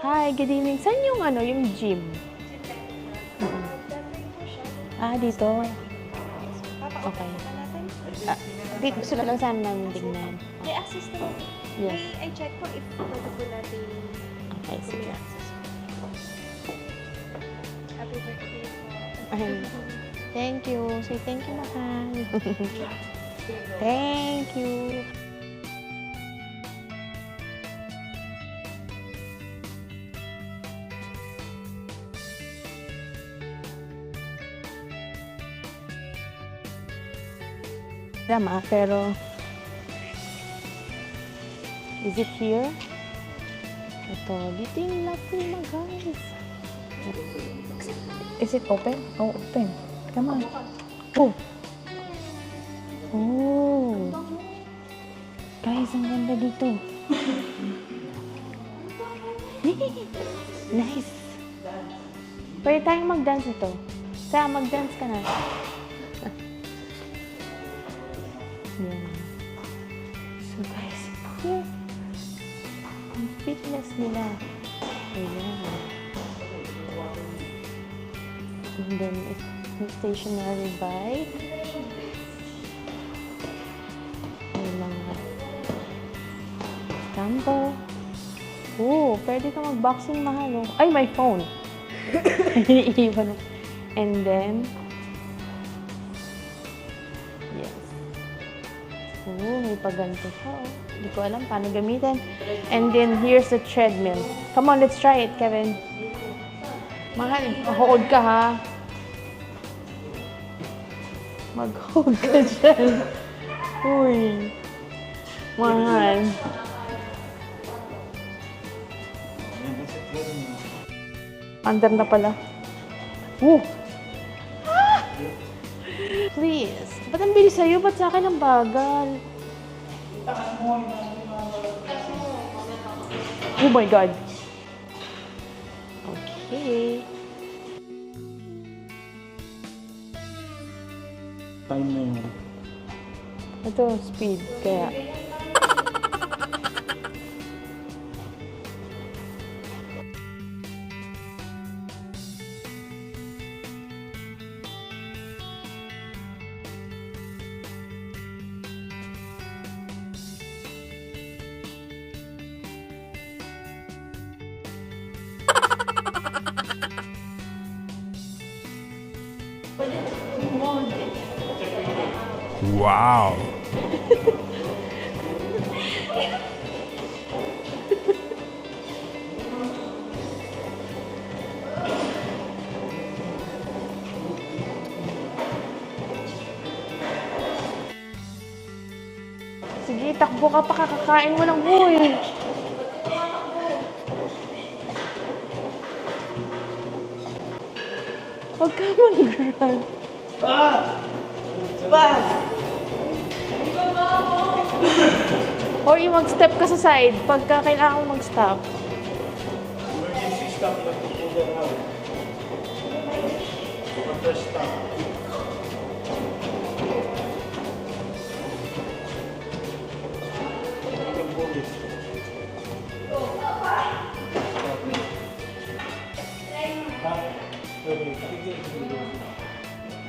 Hi, good evening. Saan yung yung gym? Dito. Okay. Dito gusto lang sana namin tingnan. May access naman. Yes. I check ko if pwede po natin Okay, sige. access. Happy birthday po. Ayun. Thank you. Say thank you, mahal. Thank you. Drama, pero is it here? Ito, dito yung lapima, guys. Is it open? Oh, open. Come on. Oh. Oh. Guys, ang ganda dito. Nice. Pwede tayong mag-dance ito. Sa mag-dance ka na. Yan. So guys, here. Ang fitness nila. Ayan. And then, yung stationary bike. Yung mga tambo. Oh, pwede ka mag-boxing, mahal. Ay, my phone. Iniiwan. And then, yes. Oh, may paganto siya. Oh. Hindi ko alam paano gamitin. And then, here's the treadmill. Come on, let's try it, Kevin. Mahal, hold ka ha. Mag-hold ka dyan. Uy. Mahal. Under na pala. Woo! Please. Ba't ang bilis sa'yo? Ba't sa akin ang bagal? Oh my God. Okay. Time na yun. Ito, speed. Kaya. Wow! Sige, takbo ka pa, kakakain mo ng buhay. Huwag ka mag-run. Or mag-step ka sa side pagka kailangan mo mag-stop. Emergency stop lang po po daw. First stop.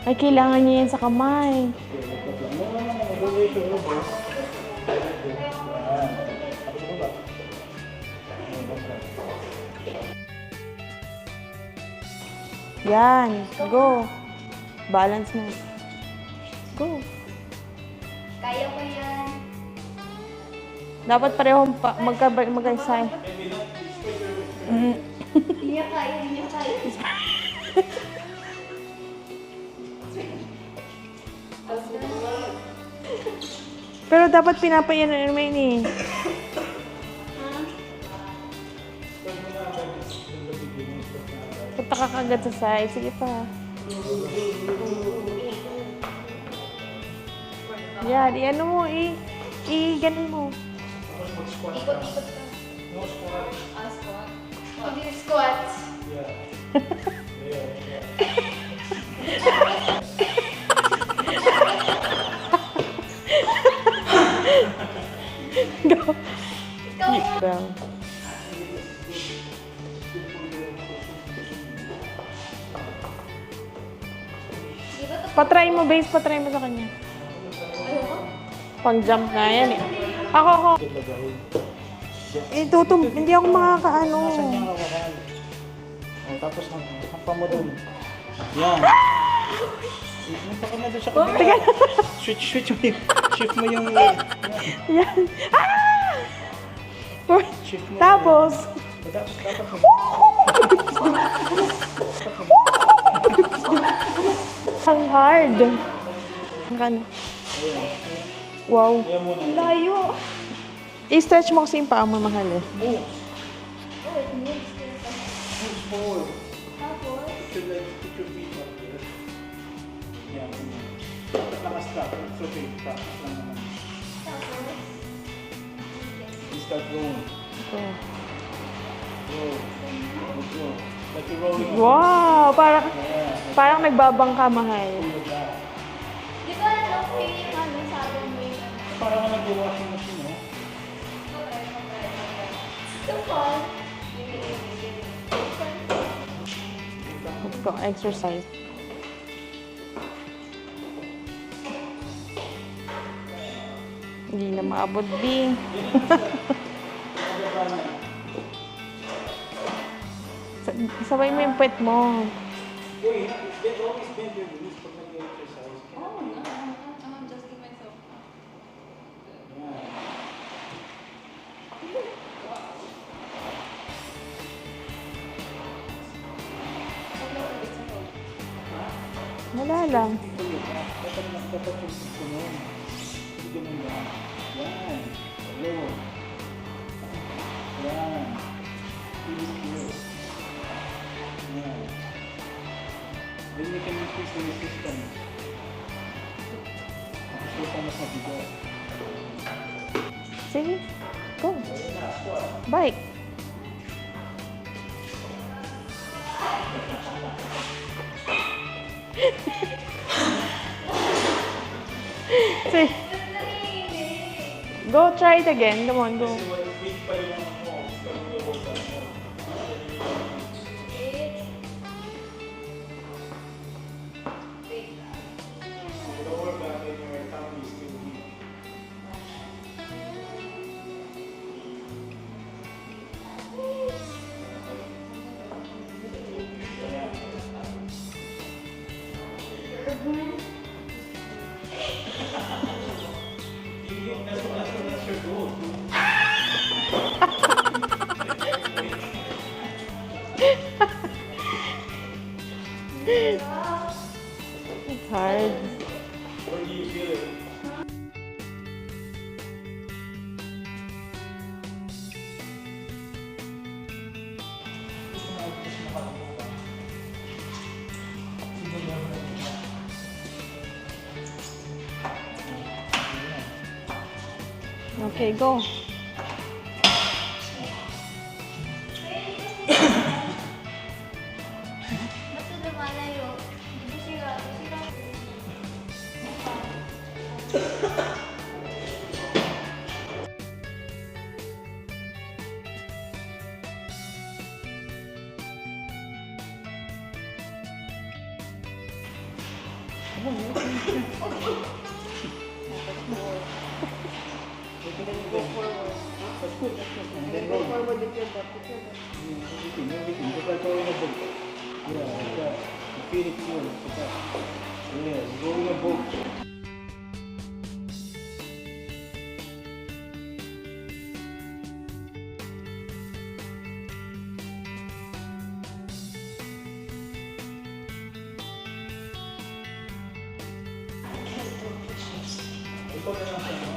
Ay, kailangan niya yan sa kamay. Yan. Go. Balance mo. Go. Kaya ko yan. Dapat parehong magkaisay. Hindi niya kaya, hindi niya kaya. Pero dapat pinapayan na naman eh. Punta ka kagad sa side. Sige pa. Yan. I-ano mo. I-ganon mo. Ikot-ikot ka. Squat. Hindi squat. Go. Ikaw mo. Well. Patry mo, base. Patry mo sa kanya. Pang-jump nga yan eh. Ako. Hindi ako makakaano. Saan niya hawakan? O, tapos hampa mo dun. Yan. Hampa ka na dun sa kabila. Switch mo yung... Shift mo yung... Yan. Ah! Shift mo. Tapos, Tapos dapat mo. ang hard. Ang ano. Wow. Ayan muna. Layo. I-stretch mo kasi yung paa mo, mahal eh. Move. Oh, it moves. Move forward. Tapos, Put your feet up there. Yan. Dapat naka-stop. It's okay. Practice lang naman. tapos. You start rolling. Okay. Roll. Go. Like you're rolling. Wow! Parang, Yeah. parang nagbabangka, mahal. Pull it back. Di ba okay yung ano sabi mo yung ano? Parang nga nag-washing machine, no? So fun. Let's go, exercise. Hindi na maabot, B. Sabay mo yung puwet mo. Wait, always bend your knees pag nag-exercise. Oh, no. I'm adjusting myself. Yeah. Wala lang. Dapat yung ganun. Hindi ganun yan. Yan. Low. Yan. Feel it here. Yan. Then you can increase the resistance. Gusto pa mas mabigat. Sige, go. Bike. Sige. Go, try it again. Come on, go. Lower back and your tummy is still weak. That's your goal. It's hard. Where do you feel it? Okay, go. Ba't ito lumalayo? Hindi siya. That's good. Then roll. Forward with your butt. With your butt. Everything. Just like rolling a boat. Yeah, like that. You feel it here, like that. Yeah, rolling a boat.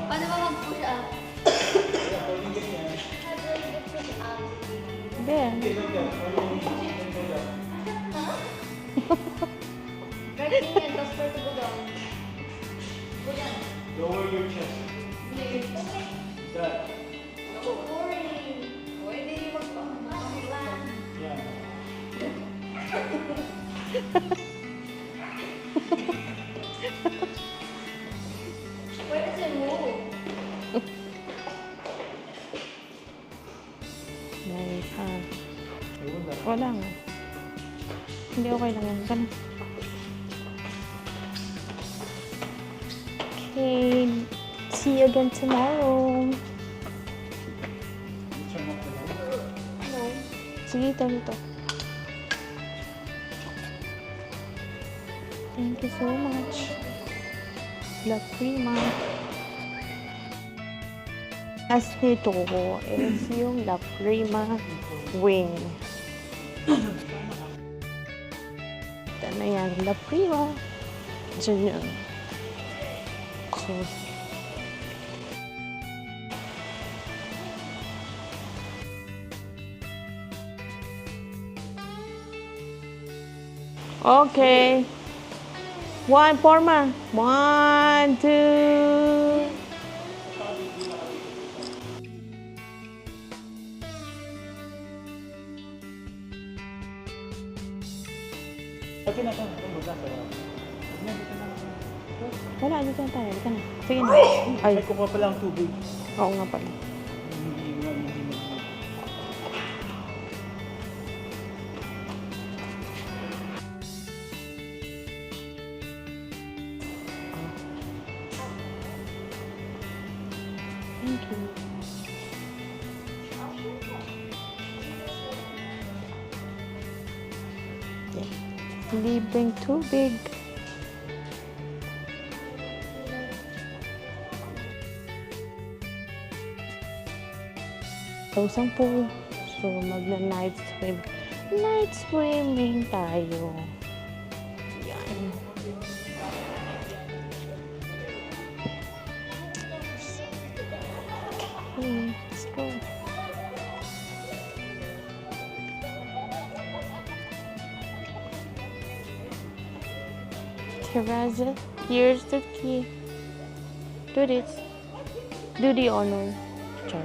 Paano ba mag-push up? Holding ganyan. How do I push up? There. Right ganyan, tapos try to go down. Go down. Lower your chest. That. So boring. O, hindi magpapaklan. Yeah. Where does it move? Nice, ha. Ayun na. Wala nga. Hindi, okay lang yan. Ganun. Okay. See you again tomorrow. No. Sige, ito. Thank you so much. La Prima. As nito is yung La Prima wing. Ito na yan, La Prima. Diyan yun. So, okay. One, forma. 1, 2. Okay na siya. Wala, dito na tayo. Dito na. Sige na. Ay, Ay, kukuha pala ang tubig. oo nga pala. Hindi. Thank you. Libreng tubig. Isang pool. So, magna-night swim. Night swimming tayo. Yan. Okay, let's go. Terraza, here's the key. Do this. Do the honor. Char.